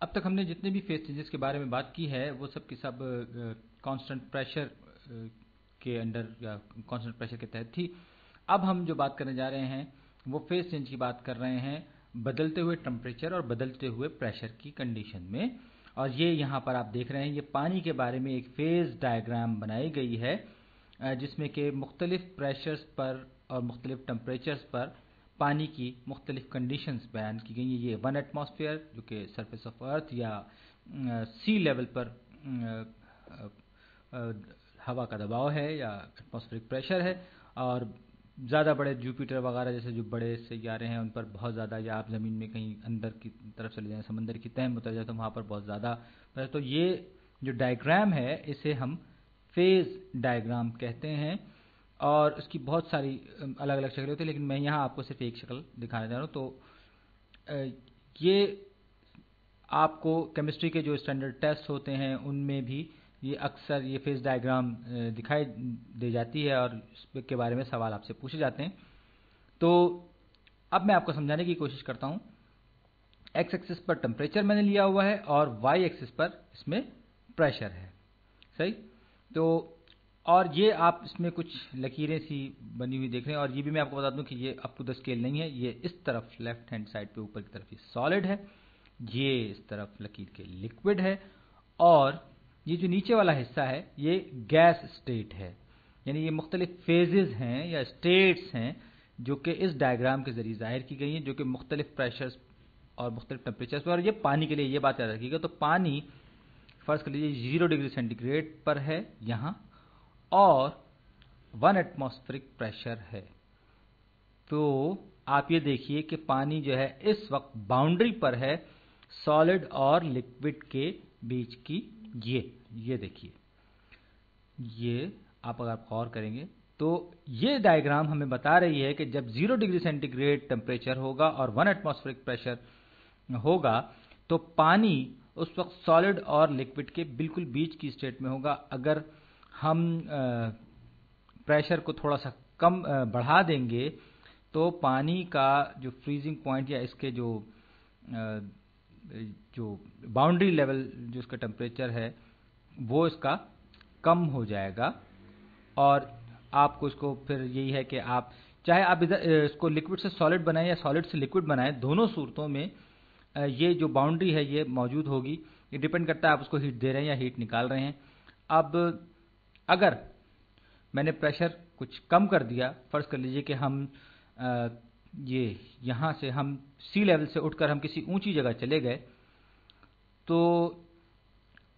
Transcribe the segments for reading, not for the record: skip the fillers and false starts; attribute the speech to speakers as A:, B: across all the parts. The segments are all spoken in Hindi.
A: अब तक हमने जितने भी फेज चेंजेस के बारे में बात की है वो सब की सब कांस्टेंट प्रेशर के अंडर या कांस्टेंट प्रेशर के तहत थी। अब हम जो बात करने जा रहे हैं वो फेज चेंज की बात कर रहे हैं बदलते हुए टेम्परेचर और बदलते हुए प्रेशर की कंडीशन में। और ये यहाँ पर आप देख रहे हैं ये पानी के बारे में एक फेज डायग्राम बनाई गई है जिसमें कि मुख्तलिफ प्रेशर्स पर और मुख्तलिफ टेम्परेचर्स पर पानी की मुख्तलिफ कंडीशंस बयान की गई हैं। ये 1 एटमॉस्फेयर जो कि सरफेस ऑफ अर्थ या सी लेवल पर हवा का दबाव है या एटमॉस्फेरिक प्रेशर है, और ज़्यादा बड़े जुपिटर वगैरह जैसे जो बड़े सैयारे हैं उन पर बहुत ज़्यादा, या आप ज़मीन में कहीं अंदर की तरफ चले जाएँ, समंदर की तह में उतर जाए तो वहाँ पर बहुत ज़्यादा। तो ये जो डायग्राम है इसे हम फेज डायग्राम कहते हैं और इसकी बहुत सारी अलग अलग शक्लें होती हैं, लेकिन मैं यहाँ आपको सिर्फ एक शक्ल दिखाने जा रहा हूँ। तो ये आपको केमिस्ट्री के जो स्टैंडर्ड टेस्ट होते हैं उनमें भी ये अक्सर ये फेज डायग्राम दिखाई दे जाती है और इसके बारे में सवाल आपसे पूछे जाते हैं। तो अब मैं आपको समझाने की कोशिश करता हूँ। एक्स एक्सिस पर टेम्परेचर मैंने लिया हुआ है और वाई एक्सिस पर इसमें प्रेशर है, सही। तो और ये आप इसमें कुछ लकीरें सी बनी हुई देख रहे हैं, और ये भी मैं आपको बता दूं कि ये अप टू द स्केल नहीं है। ये इस तरफ लेफ्ट हैंड साइड पे ऊपर की तरफ ये सॉलिड है, ये इस तरफ लकीर के लिक्विड है, और ये जो नीचे वाला हिस्सा है ये गैस स्टेट है। यानी ये मुख्तलिफ फेजेस हैं या स्टेट्स हैं जो कि इस डायग्राम के जरिए जाहिर की गई हैं, जो कि मुख्तलिफ प्रेशर्स और मुख्तलिफ टेम्परेचर्स पर। और ये पानी के लिए ये बात याद रखिएगा। तो पानी फर्स्ट कर लीजिए 0 डिग्री सेंटीग्रेड पर है यहाँ और 1 एटमॉस्फेरिक प्रेशर है। तो आप ये देखिए कि पानी जो है इस वक्त बाउंड्री पर है सॉलिड और लिक्विड के बीच की। ये देखिए, ये आप अगर गौर करेंगे तो ये डायग्राम हमें बता रही है कि जब 0 डिग्री सेंटीग्रेड टेम्परेचर होगा और 1 एटमॉस्फेरिक प्रेशर होगा तो पानी उस वक्त सॉलिड और लिक्विड के बिल्कुल बीच की स्टेट में होगा। अगर हम प्रेशर को थोड़ा सा कम बढ़ा देंगे तो पानी का जो फ्रीजिंग पॉइंट या इसके जो बाउंड्री लेवल जो इसका टेम्परेचर है वो इसका कम हो जाएगा। और आपको इसको फिर यही है कि आप चाहे आप इधर इसको लिक्विड से सॉलिड बनाएं या सॉलिड से लिक्विड बनाएं, दोनों सूरतों में ये जो बाउंड्री है ये मौजूद होगी। ये डिपेंड करता है आप उसको हीट दे रहे हैं या हीट निकाल रहे हैं। अब अगर मैंने प्रेशर कुछ कम कर दिया, फर्ज कर लीजिए कि हम ये यहाँ से हम सी लेवल से उठकर हम किसी ऊंची जगह चले गए, तो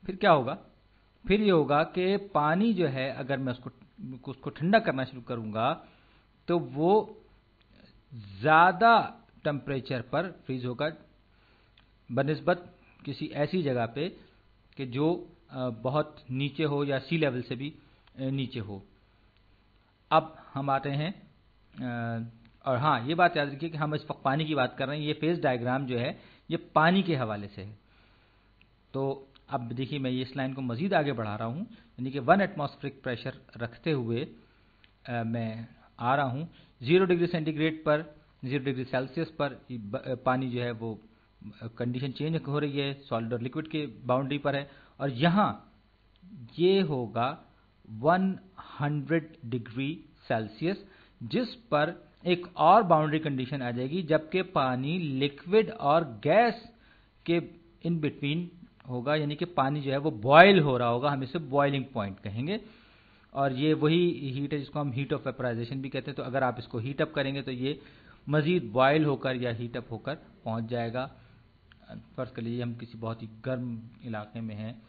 A: फिर क्या होगा? फिर ये होगा कि पानी जो है अगर मैं उसको ठंडा करना शुरू करूँगा तो वो ज़्यादा टेम्परेचर पर फ्रीज होगा बनिस्बत किसी ऐसी जगह पे कि जो बहुत नीचे हो या सी लेवल से भी नीचे हो। अब हम आते हैं और हाँ, ये बात याद रखिए कि हम इस वक्त पानी की बात कर रहे हैं। ये फेज डायग्राम जो है ये पानी के हवाले से है। तो अब देखिए मैं ये इस लाइन को मज़ीद आगे बढ़ा रहा हूँ, यानी कि 1 एटमॉस्फेरिक प्रेशर रखते हुए मैं आ रहा हूँ 0 डिग्री सेंटीग्रेड पर, 0 डिग्री सेल्सियस पर पानी जो है वो कंडीशन चेंज हो रही है, सॉलिड और लिक्विड के बाउंड्री पर है, और यहाँ ये होगा 100 डिग्री सेल्सियस, जिस पर एक और बाउंड्री कंडीशन आ जाएगी जबकि पानी लिक्विड और गैस के इन बिटवीन होगा, यानी कि पानी जो है वो बॉयल हो रहा होगा। हम इसे बॉइलिंग पॉइंट कहेंगे, और ये वही हीट है जिसको हम हीट ऑफ वेपराइजेशन भी कहते हैं। तो अगर आप इसको हीट अप करेंगे तो ये मज़ीद बॉयल होकर या हीट अप होकर पहुंच जाएगा। फर्ज कर लीजिए हम किसी बहुत ही गर्म इलाके में हैं,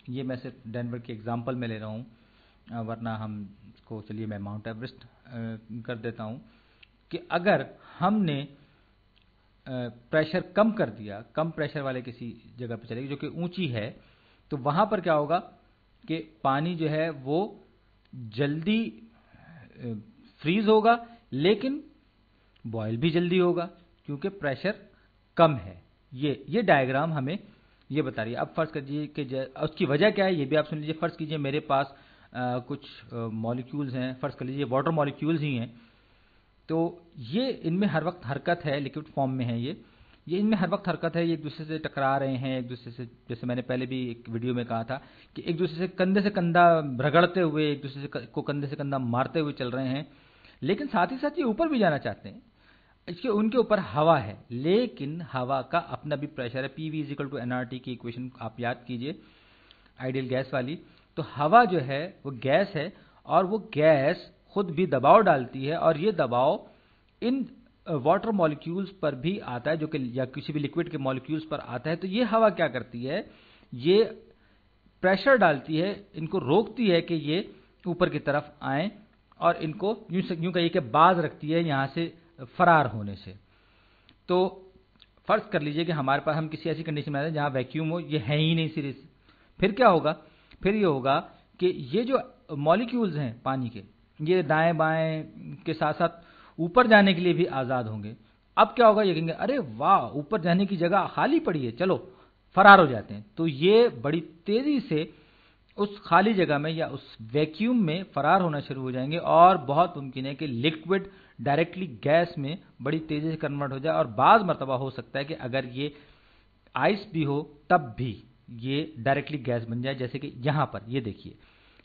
A: ये मैं सिर्फ डेनवर के एग्जांपल में ले रहा हूँ, वरना हम इसको चलिए मैं माउंट एवरेस्ट कर देता हूँ कि अगर हमने प्रेशर कम कर दिया, कम प्रेशर वाले किसी जगह पर चलेगी जो कि ऊंची है, तो वहाँ पर क्या होगा कि पानी जो है वो जल्दी फ्रीज होगा लेकिन बॉयल भी जल्दी होगा क्योंकि प्रेशर कम है। ये डायग्राम हमें ये बता रही है। अब फर्ज कीजिए कि उसकी वजह क्या है ये भी आप सुन लीजिए। फर्ज कीजिए मेरे पास कुछ मॉलिक्यूल्स हैं, फर्ज कर लीजिए वाटर मॉलिक्यूल्स ही हैं, तो ये इनमें हर वक्त हरकत है, लिक्विड फॉर्म में है ये। ये इनमें हर वक्त हरकत है, ये एक दूसरे से टकरा रहे हैं, एक दूसरे से, जैसे मैंने पहले भी एक वीडियो में कहा था कि एक दूसरे से कंधा रगड़ते हुए, एक दूसरे को कंधे से कंधा मारते हुए चल रहे हैं। लेकिन साथ ही साथ ये ऊपर भी जाना चाहते हैं। इसके उनके ऊपर हवा है, लेकिन हवा का अपना भी प्रेशर है। P V is equal to N R T की इक्वेशन आप याद कीजिए, आइडियल गैस वाली। तो हवा जो है वो गैस है, और वो गैस खुद भी दबाव डालती है, और ये दबाव इन वाटर मॉलिक्यूल्स पर भी आता है, जो कि या किसी भी लिक्विड के मॉलिक्यूल्स पर आता है। तो ये हवा क्या करती है, ये प्रेशर डालती है, इनको रोकती है कि ये ऊपर की तरफ आए, और इनको यूं कहिए कि बाज रखती है यहाँ से फरार होने से। तो फर्ज कर लीजिए कि हमारे पास, हम किसी ऐसी कंडीशन में आते हैं जहाँ वैक्यूम हो, ये है ही नहीं सिरे से। फिर क्या होगा, फिर ये होगा कि ये जो मॉलिक्यूल्स हैं पानी के, ये दाएं बाएं के साथ साथ ऊपर जाने के लिए भी आज़ाद होंगे। अब क्या होगा, ये कहेंगे अरे वाह, ऊपर जाने की जगह खाली पड़ी है, चलो फरार हो जाते हैं। तो ये बड़ी तेज़ी से उस खाली जगह में या उस वैक्यूम में फरार होना शुरू हो जाएंगे, और बहुत मुमकिन है कि लिक्विड डायरेक्टली गैस में बड़ी तेज़ी से कन्वर्ट हो जाए। और बाज़ मरतबा हो सकता है कि अगर ये आइस भी हो तब भी ये डायरेक्टली गैस बन जाए। जैसे कि यहाँ पर ये देखिए,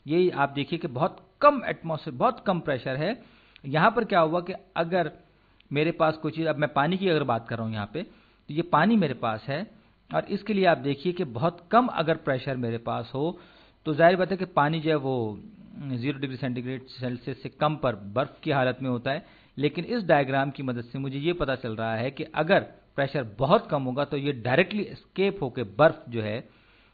A: ये आप देखिए कि बहुत कम एटमॉस्फेयर, बहुत कम प्रेशर है। यहाँ पर क्या हुआ कि अगर मेरे पास कोई चीज़, अब मैं पानी की अगर बात कर रहा हूँ यहाँ पे, तो ये पानी मेरे पास है, और इसके लिए आप देखिए कि बहुत कम अगर प्रेशर मेरे पास हो, तो जाहिर बात है कि पानी जो है वो 0 डिग्री सेंटीग्रेड सेल्सियस से कम पर बर्फ़ की हालत में होता है। लेकिन इस डायग्राम की मदद से मुझे ये पता चल रहा है कि अगर प्रेशर बहुत कम होगा तो ये डायरेक्टली एस्केप होकर बर्फ़ जो है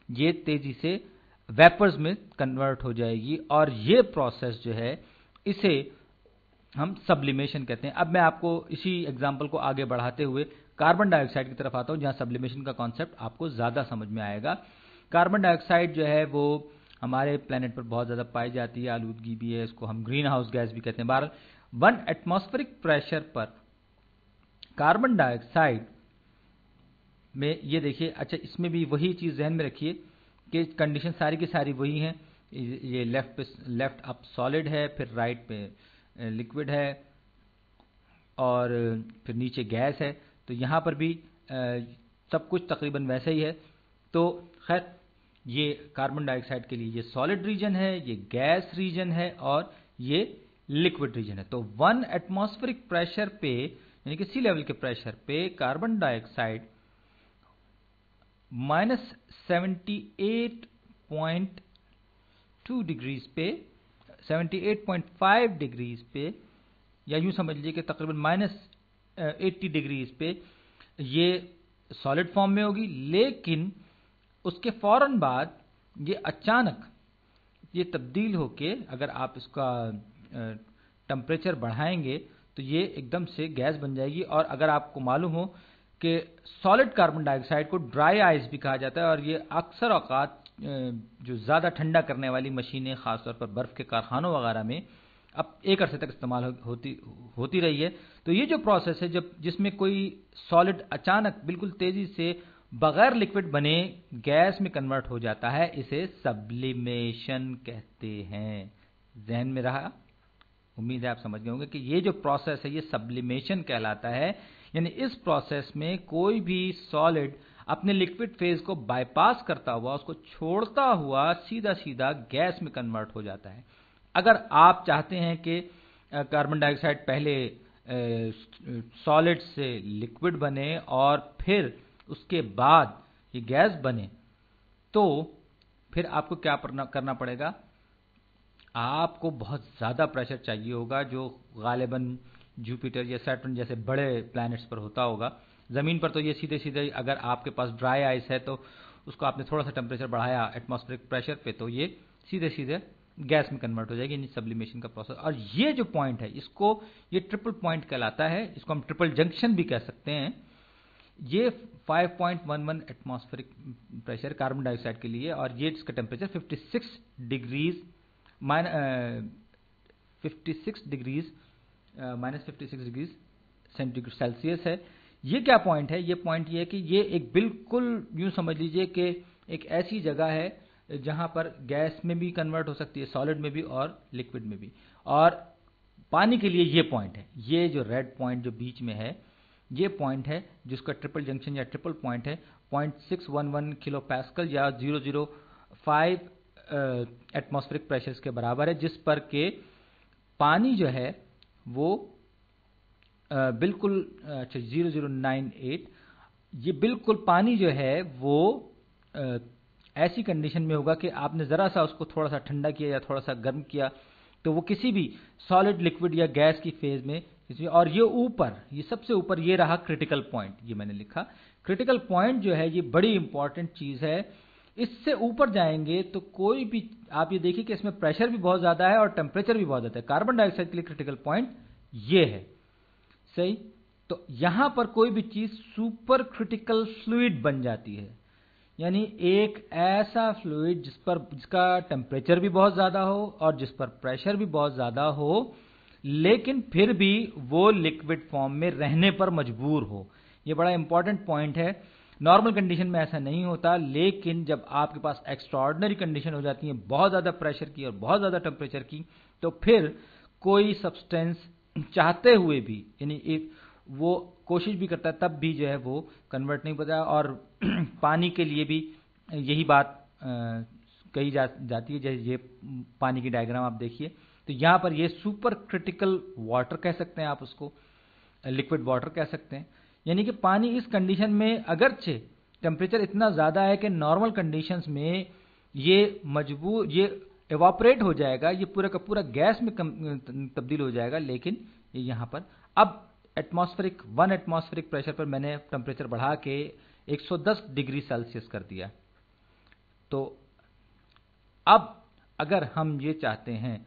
A: ये तेज़ी से वेपर्स में कन्वर्ट हो जाएगी, और ये प्रोसेस जो है इसे हम सब्लिमेशन कहते हैं। अब मैं आपको इसी एग्जांपल को आगे बढ़ाते हुए कार्बन डाइऑक्साइड की तरफ आता हूं, जहां सब्लिमेशन का कॉन्सेप्ट आपको ज़्यादा समझ में आएगा। कार्बन डाइऑक्साइड जो है वो हमारे प्लेनेट पर बहुत ज़्यादा पाई जाती है, आलूदगी भी है, इसको हम ग्रीन हाउस गैस भी कहते हैं। बहरहाल 1 एटमॉस्फेरिक प्रेशर पर कार्बन डाइऑक्साइड में ये देखिए, अच्छा इसमें भी वही चीज़ ध्यान में रखिए कि कंडीशन सारी की सारी वही हैं। ये लेफ्ट अप सॉलिड है, फिर राइट पे लिक्विड है, और फिर नीचे गैस है। तो यहाँ पर भी सब कुछ तकरीबन वैसा ही है। तो खैर, ये कार्बन डाइऑक्साइड के लिए ये सॉलिड रीजन है, ये गैस रीजन है, और ये लिक्विड रीजन है। तो 1 एटमॉस्फेरिक प्रेशर पे, यानी कि सी लेवल के प्रेशर पे, कार्बन डाइऑक्साइड -78.2 डिग्रीज पे, 78.5 डिग्रीज पे, या यूं समझ लीजिए कि तकरीबन -80 डिग्रीज पे ये सॉलिड फॉर्म में होगी। लेकिन उसके फौरन बाद ये अचानक ये तब्दील होके, अगर आप इसका टेम्परेचर बढ़ाएंगे तो ये एकदम से गैस बन जाएगी। और अगर आपको मालूम हो कि सॉलिड कार्बन डाइऑक्साइड को ड्राई आइस भी कहा जाता है, और ये अक्सर औकात जो ज़्यादा ठंडा करने वाली मशीनें, ख़ासतौर पर बर्फ़ के कारखानों वगैरह में अब एक अरसे तक इस्तेमाल होती रही है। तो ये जो प्रोसेस है, जब जिसमें कोई सॉलिड अचानक बिल्कुल तेज़ी से बगैर लिक्विड बने गैस में कन्वर्ट हो जाता है, इसे सब्लिमेशन कहते हैं। जहन में रहा? उम्मीद है आप समझ गए होंगे कि ये जो प्रोसेस है ये सब्लिमेशन कहलाता है। यानी इस प्रोसेस में कोई भी सॉलिड अपने लिक्विड फेज को बाईपास करता हुआ, उसको छोड़ता हुआ सीधा सीधा गैस में कन्वर्ट हो जाता है। अगर आप चाहते हैं कि कार्बन डाइऑक्साइड पहले सॉलिड से लिक्विड बने और फिर उसके बाद ये गैस बने, तो फिर आपको क्या करना पड़ेगा? आपको बहुत ज़्यादा प्रेशर चाहिए होगा, जो गालिबन जुपिटर या सैटर्न जैसे बड़े प्लैनेट्स पर होता होगा। ज़मीन पर तो ये सीधे सीधे, अगर आपके पास ड्राई आइस है तो उसको आपने थोड़ा सा टेम्परेचर बढ़ाया एटमॉस्फेरिक प्रेशर पे, तो ये सीधे सीधे गैस में कन्वर्ट हो जाएगी, यानी सब्लिमेशन का प्रोसेस। और ये जो पॉइंट है, इसको ये ट्रिपल पॉइंट कहलाता है, इसको हम ट्रिपल जंक्शन भी कह सकते हैं। ये 5.11 एटमॉस्फेरिक प्रेशर कार्बन डाइऑक्साइड के लिए, और ये इसका टेम्परेचर 56 डिग्रीज सेंटीग्रेड सेल्सियस है। ये क्या पॉइंट है? ये पॉइंट ये है कि ये एक बिल्कुल यूं समझ लीजिए कि एक ऐसी जगह है जहां पर गैस में भी कन्वर्ट हो सकती है, सॉलिड में भी और लिक्विड में भी। और पानी के लिए ये पॉइंट है, ये जो रेड पॉइंट जो बीच में है, ये पॉइंट है जिसका ट्रिपल जंक्शन या ट्रिपल पॉइंट है 0.611 किलो पैस्कल या 005 एटमॉस्फेरिक प्रेशर के बराबर है, जिस पर के पानी जो है वो बिल्कुल 0098, ये बिल्कुल पानी जो है वो ऐसी कंडीशन में होगा कि आपने ज़रा सा उसको थोड़ा सा ठंडा किया या थोड़ा सा गर्म किया तो वो किसी भी सॉलिड, लिक्विड या गैस की फेज में इसमें, और ये ऊपर, ये सबसे ऊपर ये रहा क्रिटिकल पॉइंट, ये मैंने लिखा क्रिटिकल पॉइंट जो है ये बड़ी इंपॉर्टेंट चीज़ है। इससे ऊपर जाएंगे तो कोई भी, आप ये देखिए कि इसमें प्रेशर भी बहुत ज़्यादा है और टेम्परेचर भी बहुत ज़्यादा है। कार्बन डाइऑक्साइड के लिए क्रिटिकल पॉइंट ये है, सही। तो यहां पर कोई भी चीज़ सुपर क्रिटिकल फ्लूइड बन जाती है, यानी एक ऐसा फ्लूइड जिसका टेम्परेचर भी बहुत ज़्यादा हो और जिस पर प्रेशर भी बहुत ज़्यादा हो, लेकिन फिर भी वो लिक्विड फॉर्म में रहने पर मजबूर हो। ये बड़ा इंपॉर्टेंट पॉइंट है। नॉर्मल कंडीशन में ऐसा नहीं होता, लेकिन जब आपके पास एक्स्ट्राऑर्डिनरी कंडीशन हो जाती है, बहुत ज़्यादा प्रेशर की और बहुत ज़्यादा टेम्परेचर की, तो फिर कोई सब्सटेंस चाहते हुए भी, यानी वो कोशिश भी करता है तब भी जो है वो कन्वर्ट नहीं होता। और पानी के लिए भी यही बात कही जाती है। जैसे ये पानी की डायग्राम आप देखिए, तो यहाँ पर ये सुपर क्रिटिकल वाटर कह सकते हैं, आप उसको लिक्विड वाटर कह सकते हैं। यानी कि पानी इस कंडीशन में, अगरचे टेम्परेचर इतना ज़्यादा है कि नॉर्मल कंडीशंस में ये एवापोरेट हो जाएगा, ये पूरा का पूरा गैस में तब्दील हो जाएगा, लेकिन ये यहाँ पर अब 1 एटमॉस्फेरिक प्रेशर पर मैंने टेम्परेचर बढ़ा के 110 डिग्री सेल्सियस कर दिया। तो अब अगर हम ये चाहते हैं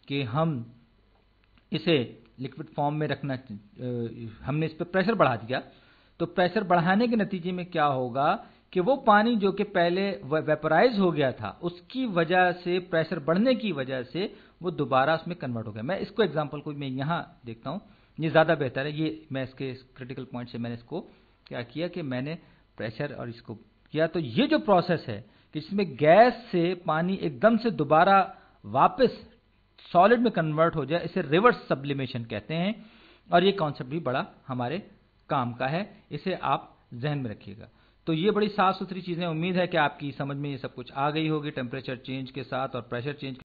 A: कि हम इसे लिक्विड फॉर्म में रखना, हमने इस पर प्रेशर बढ़ा दिया, तो प्रेशर बढ़ाने के नतीजे में क्या होगा कि वो पानी जो कि पहले वेपराइज हो गया था, उसकी वजह से, प्रेशर बढ़ने की वजह से वो दोबारा उसमें कन्वर्ट हो गया। मैं इसको एग्जांपल को मैं यहाँ देखता हूँ, ये ज़्यादा बेहतर है। ये मैं इसके क्रिटिकल पॉइंट से मैंने इसको क्या किया कि मैंने प्रेशर और इसको किया, तो ये जो प्रोसेस है कि जिसमें गैस से पानी एकदम से दोबारा वापस सॉलिड में कन्वर्ट हो जाए, इसे रिवर्स सब्लिमेशन कहते हैं। और ये कॉन्सेप्ट भी बड़ा हमारे काम का है, इसे आप जहन में रखिएगा। तो ये बड़ी साफ सुथरी चीज़ें, उम्मीद है कि आपकी समझ में ये सब कुछ आ गई होगी टेम्परेचर चेंज के साथ और प्रेशर चेंज